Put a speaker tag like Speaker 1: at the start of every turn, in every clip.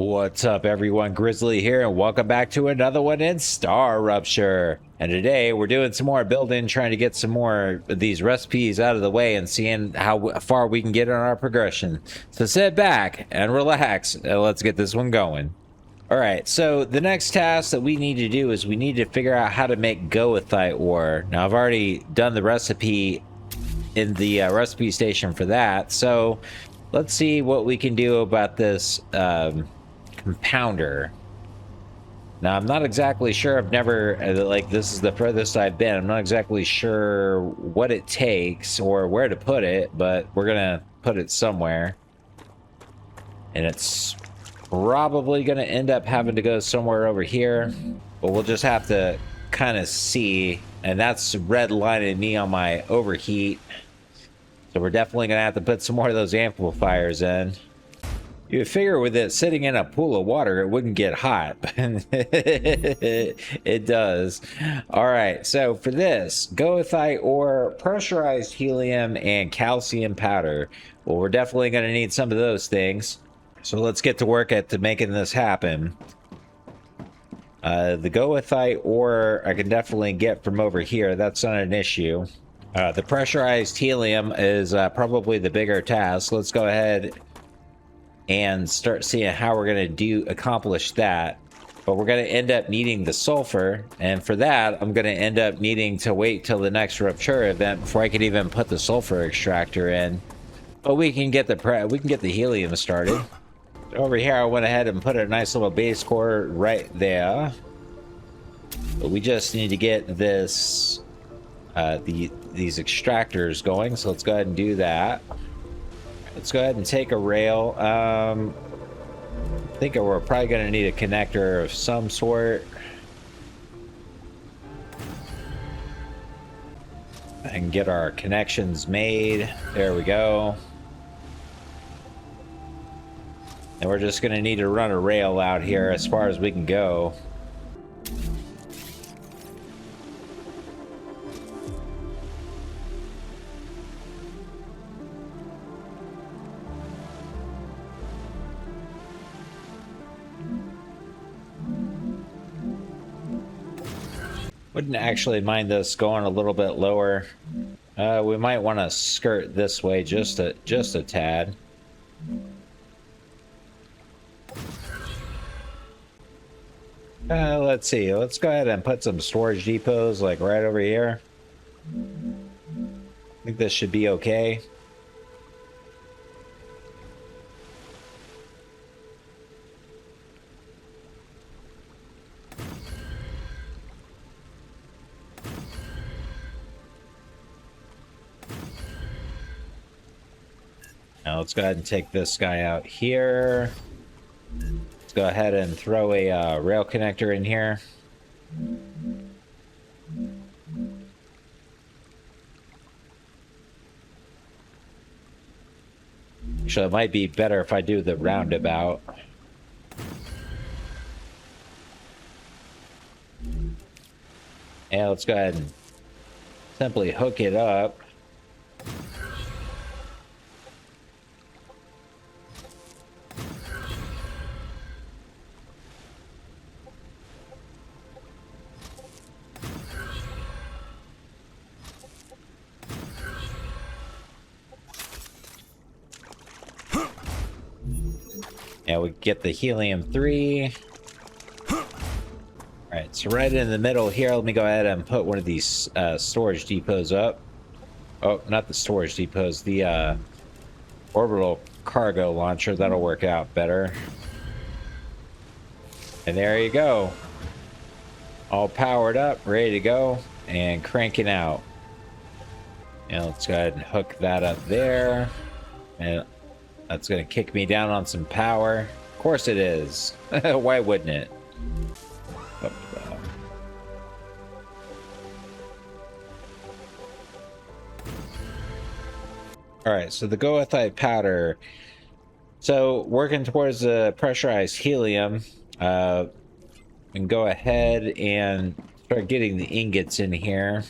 Speaker 1: What's up, everyone? Grizzly here, and welcome back to another one in StarRupture. And today we're doing some more building, trying to get some more of these recipes out of the way and seeing how far we can get on our progression. So sit back and relax, and let's get this one going. All right, so the next task that we need to do is we need to figure out how to make goethite ore. Now, I've already done the recipe in the recipe station for that, so let's see what we can do about this compounder. Now, I'm not exactly sure. I've never, like, this is the furthest I've been. I'm not exactly sure what it takes or where to put it, but we're gonna put it somewhere. And it's probably gonna end up having to go somewhere over here, but we'll just have to kind of see. And that's redlining me on my overheat. So we're definitely gonna have to put some more of those amplifiers in. You figure with it sitting in a pool of water, it wouldn't get hot. It does. All right, so for this, goethite ore, pressurized helium, and calcium powder. Well, we're definitely going to need some of those things. So let's get to work at making this happen. The goethite ore, I can definitely get from over here. That's not an issue. The pressurized helium is probably the bigger task. Let's go ahead and start seeing how we're going to accomplish that. But we're going to end up needing the sulfur, and for that I'm going to end up needing to wait till the next rupture event before I can even put the sulfur extractor in. But we can get the helium started. Over here I went ahead and put a nice little base core right there. But we just need to get this these extractors going, so let's go ahead and do that. Let's go ahead and take a rail. I think we're probably going to need a connector of some sort. And get our connections made. There we go. And we're just going to need to run a rail out here as far as we can go. Wouldn't actually mind this going a little bit lower. We might want to skirt this way just a tad. Let's see. Let's go ahead and put some storage depots like right over here. I think this should be okay. Now let's go ahead and take this guy out here. Let's go ahead and throw a rail connector in here. Actually, it might be better if I do the roundabout. And let's go ahead and simply hook it up. Yeah, we get the helium-3. Alright, so right in the middle here, let me go ahead and put one of these storage depots up. Oh, not the storage depots, the orbital cargo launcher. That'll work out better. And there you go. All powered up, ready to go, and cranking out. And let's go ahead and hook that up there. And that's going to kick me down on some power. Of course it is. Why wouldn't it? All right, so the goethite powder. So working towards the pressurized helium, and go ahead and start getting the ingots in here.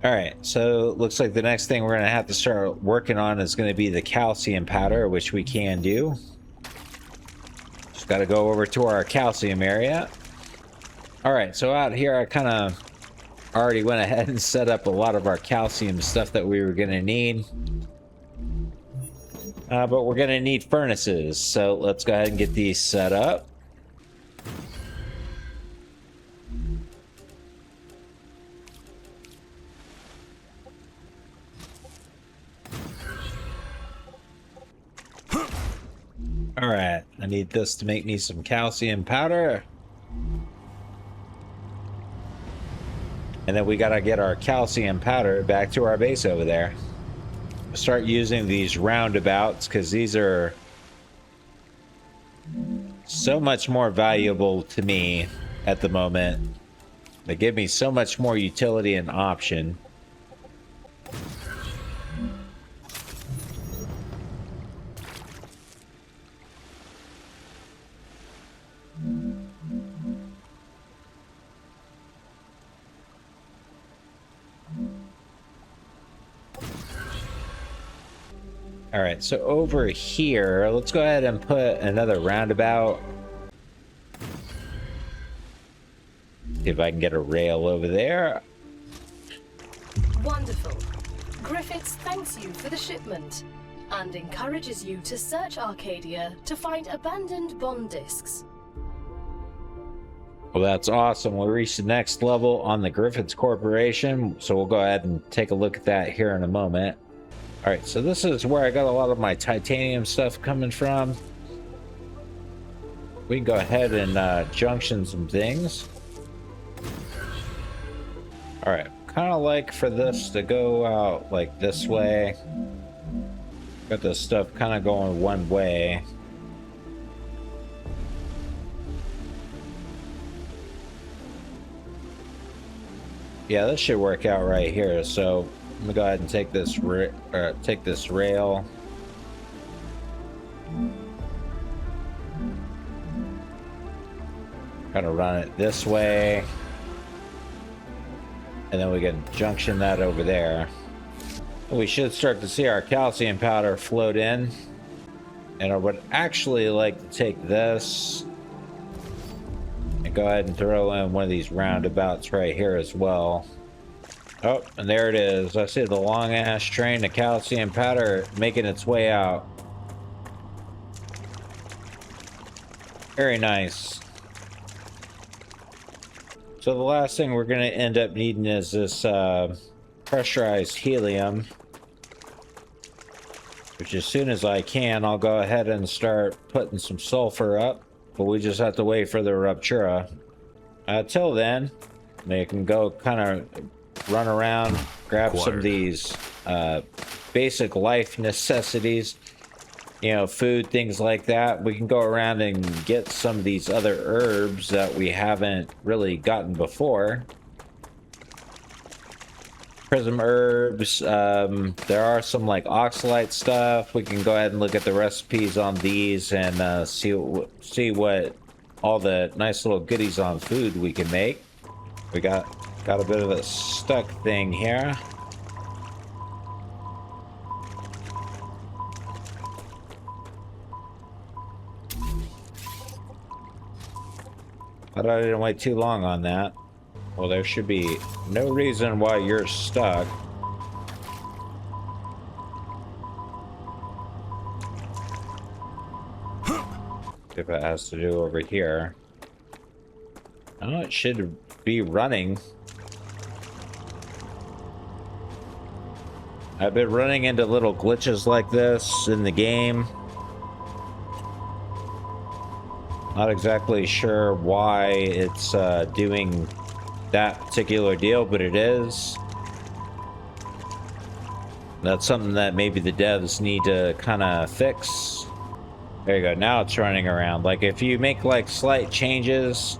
Speaker 1: All right, so looks like the next thing we're gonna have to start working on is gonna be the calcium powder, which we can do. Just got to go over to our calcium area. All right, so out here I kind of already went ahead and set up a lot of our calcium stuff that we were gonna need. But we're gonna need furnaces, so let's go ahead and get these set up. All right, I need this to make me some calcium powder. And then we gotta get our calcium powder back to our base over there. Start using these roundabouts because these are so much more valuable to me at the moment. They give me so much more utility and option. All right, so over here, let's go ahead and put another roundabout. See if I can get a rail over there.
Speaker 2: Wonderful. Griffiths thanks you for the shipment and encourages you to search Arcadia to find abandoned bond discs.
Speaker 1: Well, that's awesome. We reached the next level on the Griffiths Corporation, so we'll go ahead and take a look at that here in a moment. All right, so this is where I got a lot of my titanium stuff coming from. We can go ahead and junction some things. All right, kind of like for this to go out like this way. Got this stuff kind of going one way. Yeah, this should work out right here. So I'm gonna go ahead and take this rail. Kind of run it this way, and then we can junction that over there. We should start to see our calcium powder float in. And I would actually like to take this and go ahead and throw in one of these roundabouts right here as well. Oh, and there it is. I see the long ass train of calcium powder making its way out. Very nice. So the last thing we're going to end up needing is this pressurized helium. Which as soon as I can, I'll go ahead and start putting some sulfur up. But we just have to wait for the Ruptura. Till then, they can go kind of run around, grab some of these basic life necessities. You know, food, things like that. We can go around and get some of these other herbs that we haven't really gotten before. Prism herbs. There are some like oxalite stuff. We can go ahead and look at the recipes on these and see what all the nice little goodies on food we can make. We got a bit of a stuck thing here. But I didn't wait too long on that. Well, there should be no reason why you're stuck. If it has to do over here. Oh, it should be running. I've been running into little glitches like this in the game. Not exactly sure why it's doing that particular deal, but it is. That's something that maybe the devs need to kind of fix. There you go. Now it's running around. Like if you make like slight changes,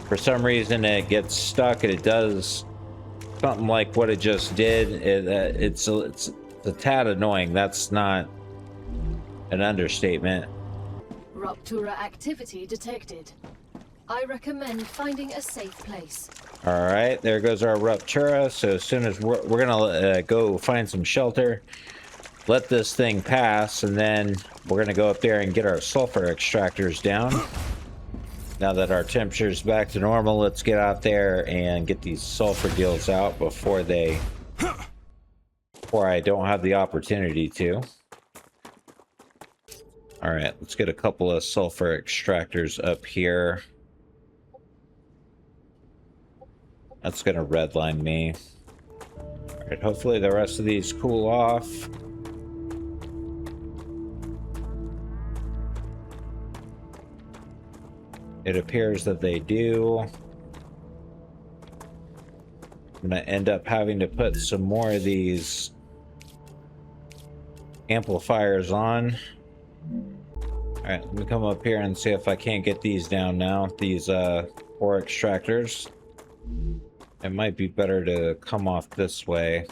Speaker 1: for some reason it gets stuck and it does something like what it just did. It's a tad annoying. That's not an understatement.
Speaker 2: Ruptura activity detected. I recommend finding a safe place.
Speaker 1: All right, there goes our Ruptura. So as soon as we're gonna go find some shelter, let this thing pass, and then we're gonna go up there and get our sulfur extractors down. Now that our temperature's back to normal, let's get out there and get these sulfur deals out before I don't have the opportunity to. All right, let's get a couple of sulfur extractors up here. That's gonna redline me. All right, hopefully the rest of these cool off. It appears that they do. I'm gonna end up having to put some more of these amplifiers on. All right, let me come up here and see if I can't get these down now. These ore extractors. It might be better to come off this way.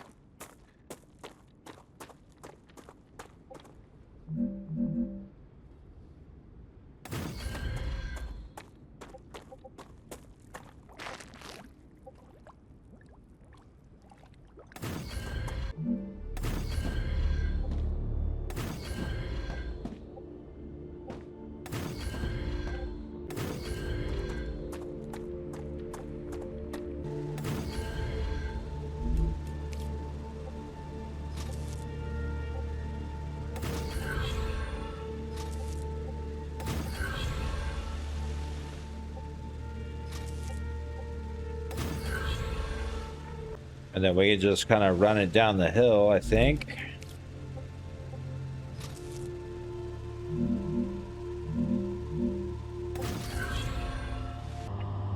Speaker 1: And then we can just kind of run it down the hill, I think.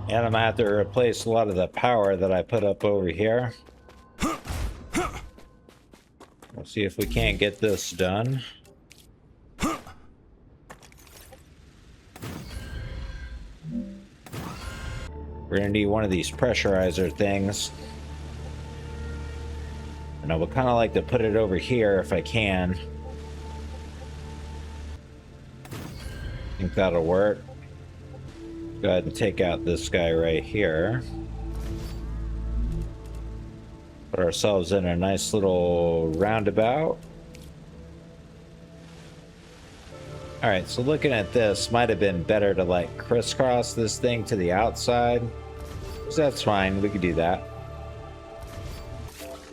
Speaker 1: And I'm gonna have to replace a lot of the power that I put up over here. We'll see if we can't get this done. We're gonna need one of these pressurizer things. And I would kind of like to put it over here if I can. I think that'll work. Go ahead and take out this guy right here. Put ourselves in a nice little roundabout. All right, so looking at this, might have been better to like crisscross this thing to the outside. So that's fine, we could do that.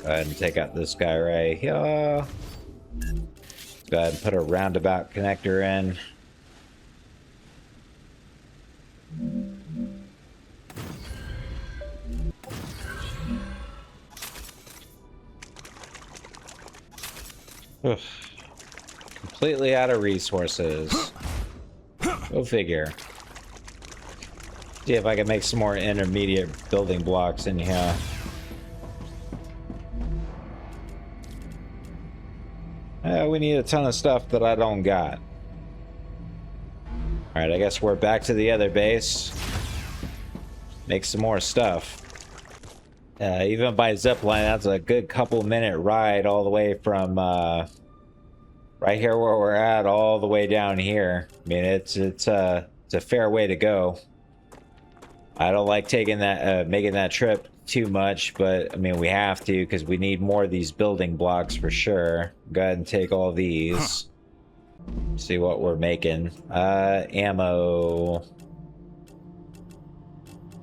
Speaker 1: Go ahead and take out this guy right here. Go ahead and put a roundabout connector in. Oof. Completely out of resources. Go figure. See if I can make some more intermediate building blocks in here. We need a ton of stuff that I don't got. Alright, I guess we're back to the other base. Make some more stuff. Even by zipline, that's a good couple-minute ride all the way from right here where we're at all the way down here. I mean, it's a fair way to go. I don't like taking that making that trip too much, but I mean we have to because we need more of these building blocks for sure. Go ahead and take all these. See what we're making. Ammo.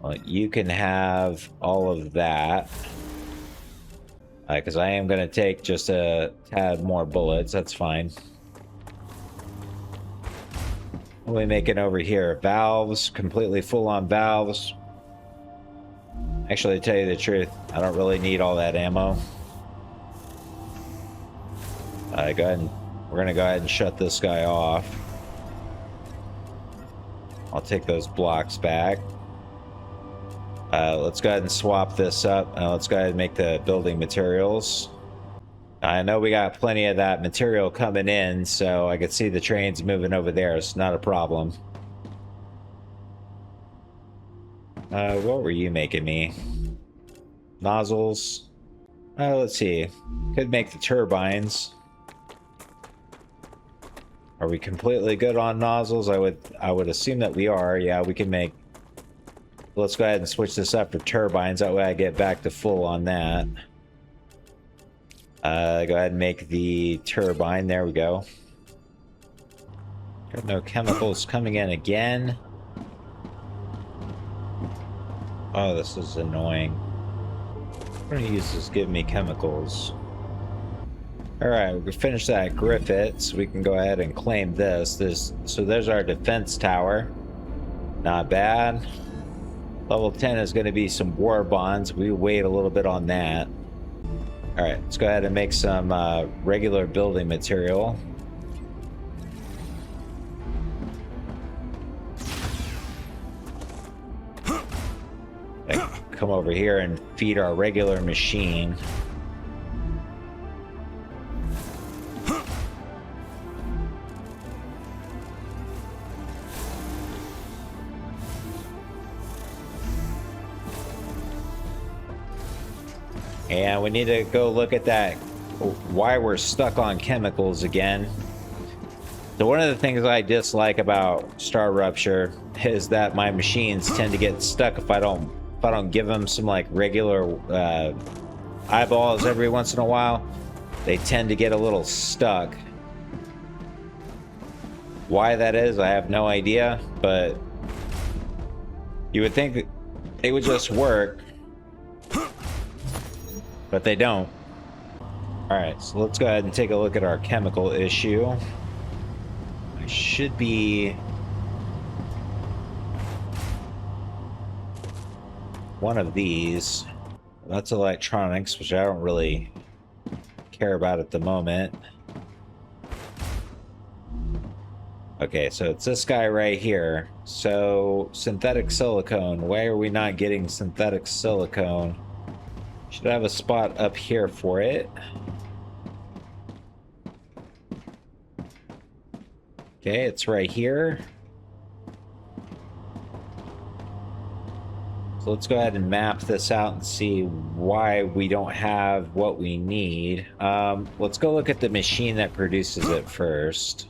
Speaker 1: Well, you can have all of that. Because I am going to take just a tad more bullets. That's fine. What are we making over here? Valves. Completely full on valves. Actually, to tell you the truth, I don't really need all that ammo. Go ahead and we're going to go ahead and shut this guy off. I'll take those blocks back. Let's go ahead and swap this up. Let's go ahead and make the building materials. I know we got plenty of that material coming in, so I could see the trains moving over there. It's not a problem. What were you making me? Nozzles. Let's see. Could make the turbines. Are we completely good on nozzles? I would assume that we are. Yeah, we can make Let's go ahead and switch this up for turbines. That way I get back to full on that. Go ahead and make the turbine. There we go. Got no chemicals coming in again. Oh, this is annoying. I'm gonna use this, give me chemicals. Alright, we finished that Griffith, so we can go ahead and claim this. So there's our defense tower. Not bad. Level 10 is going to be some war bonds. We wait a little bit on that. Alright, let's go ahead and make some regular building material. Come over here and feed our regular machine. And we need to go look at that, why we're stuck on chemicals again. So one of the things I dislike about StarRupture is that my machines tend to get stuck if I don't give them some like regular eyeballs every once in a while. They tend to get a little stuck. Why that is, I have no idea, but you would think that they would just work. But they don't. Alright, so let's go ahead and take a look at our chemical issue. I should be one of these. That's electronics, which I don't really care about at the moment. Okay, so it's this guy right here. So, synthetic silicone. Why are we not getting synthetic silicone? Should have a spot up here for it. Okay, it's right here. So let's go ahead and map this out and see why we don't have what we need. Let's go look at the machine that produces it first.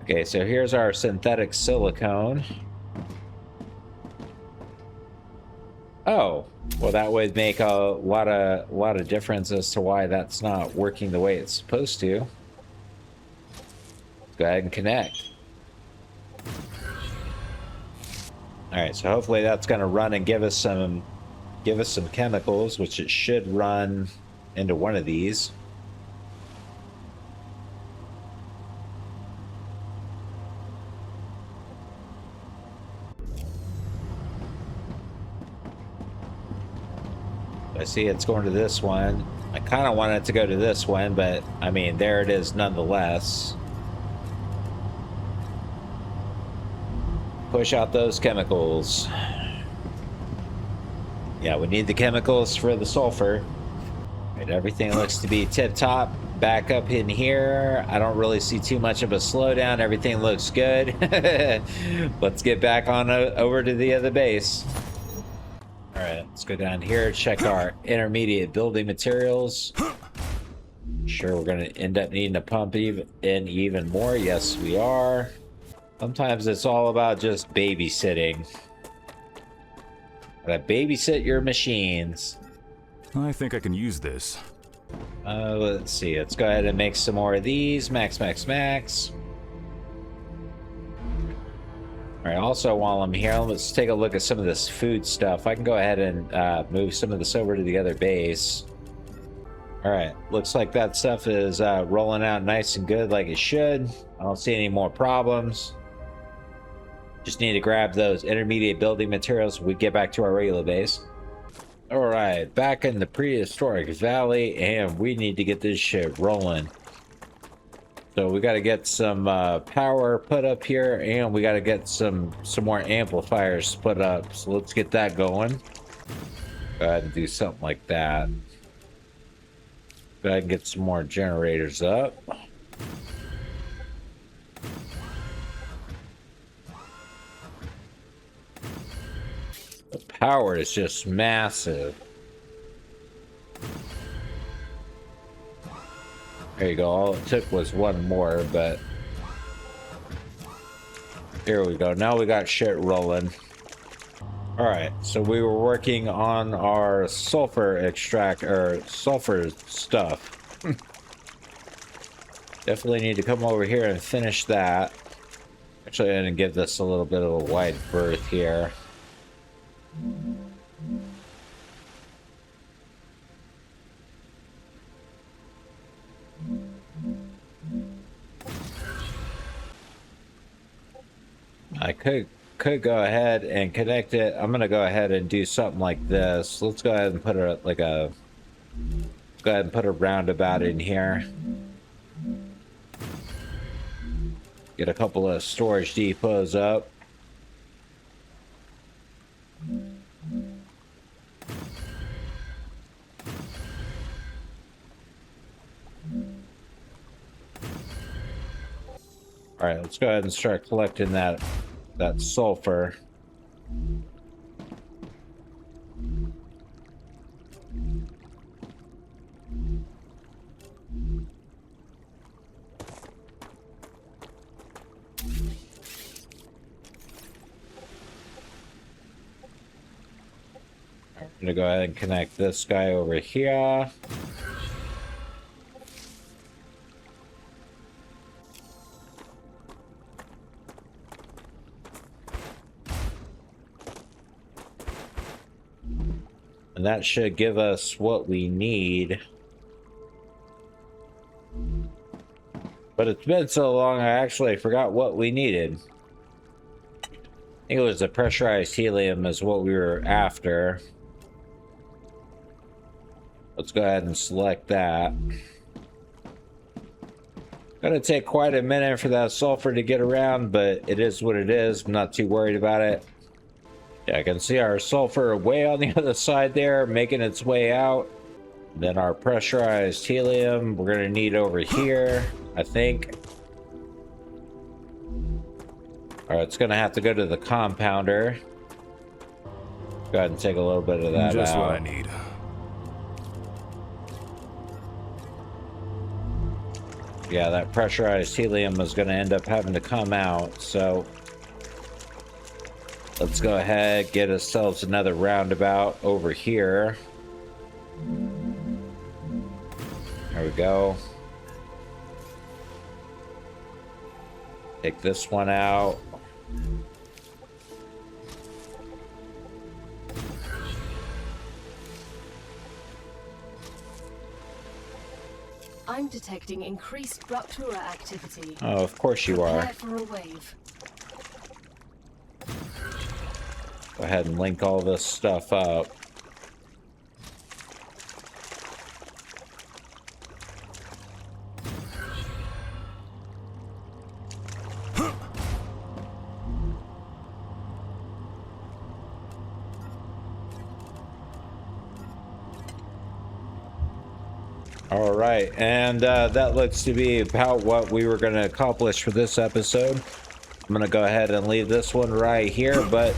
Speaker 1: Okay, so here's our synthetic silicone. Oh, well, that would make a lot of difference as to why that's not working the way it's supposed to. Go ahead and connect. All right, so hopefully that's going to run and give us some chemicals, which it should run into one of these. I see it's going to this one. I kind of want it to go to this one, but I mean, there it is nonetheless. Push out those chemicals. Yeah, we need the chemicals for the sulfur. Right, everything looks to be tip-top. Back up in here. I don't really see too much of a slowdown. Everything looks good. Let's get back on over to the other base. All right, let's go down here, check our intermediate building materials. Sure, we're going to end up needing to pump in even more. Yes, we are. Sometimes it's all about just babysitting. Gotta babysit your machines.
Speaker 3: I think I can use this.
Speaker 1: Let's see. Let's go ahead and make some more of these. Max. All right, also while I'm here, let's take a look at some of this food stuff. I can go ahead and move some of this over to the other base. All right, looks like that stuff is rolling out nice and good like it should. I don't see any more problems. Just need to grab those intermediate building materials when we get back to our regular base. All right, back in the prehistoric valley, and we need to get this shit rolling. So we got to get some power put up here, and we got to get some more amplifiers put up. So let's get that going. Go ahead and do something like that. Go ahead and get some more generators up. The power is just massive. There you go. All it took was one more, but here we go. Now we got shit rolling. All right, so we were working on our sulfur extract or sulfur stuff. Definitely need to come over here and finish that. Actually, I'm gonna give this a little bit of a wide berth here. I could go ahead and connect it. I'm gonna go ahead and do something like this. Let's go ahead and put a go ahead and put a roundabout in here. Get a couple of storage depots up. All right, let's go ahead and start collecting that sulfur. I'm gonna go ahead and connect this guy over here. And that should give us what we need. But it's been so long, I actually forgot what we needed. I think it was the pressurized helium is what we were after. Let's go ahead and select that. Gonna take quite a minute for that sulfur to get around, but it is what it is. I'm not too worried about it. Yeah, I can see our sulfur way on the other side there, making its way out. Then our pressurized helium, we're gonna need over here, I think. All right, it's gonna have to go to the compounder. Go ahead and take a little bit of that
Speaker 3: Just
Speaker 1: out.
Speaker 3: what I need.
Speaker 1: Yeah, that pressurized helium is gonna end up having to come out, so let's go ahead, get ourselves another roundabout over here. There we go. Take this one out.
Speaker 2: I'm detecting increased rupture activity.
Speaker 1: Oh, of course you are.
Speaker 2: Prepare for a wave.
Speaker 1: Go ahead and link all this stuff up. All right, and that looks to be about what we were going to accomplish for this episode. I'm going to go ahead and leave this one right here, but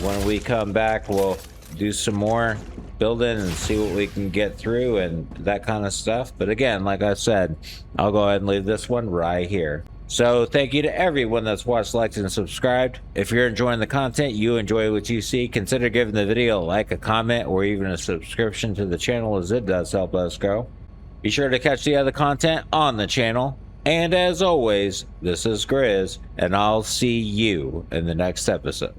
Speaker 1: when we come back, we'll do some more building and see what we can get through and that kind of stuff. But again, like I said, I'll go ahead and leave this one right here. So thank you to everyone that's watched, liked, and subscribed. If you're enjoying the content, you enjoy what you see, consider giving the video a like, a comment, or even a subscription to the channel, as it does help us grow. Be sure to catch the other content on the channel. And as always, this is Grizz, and I'll see you in the next episode.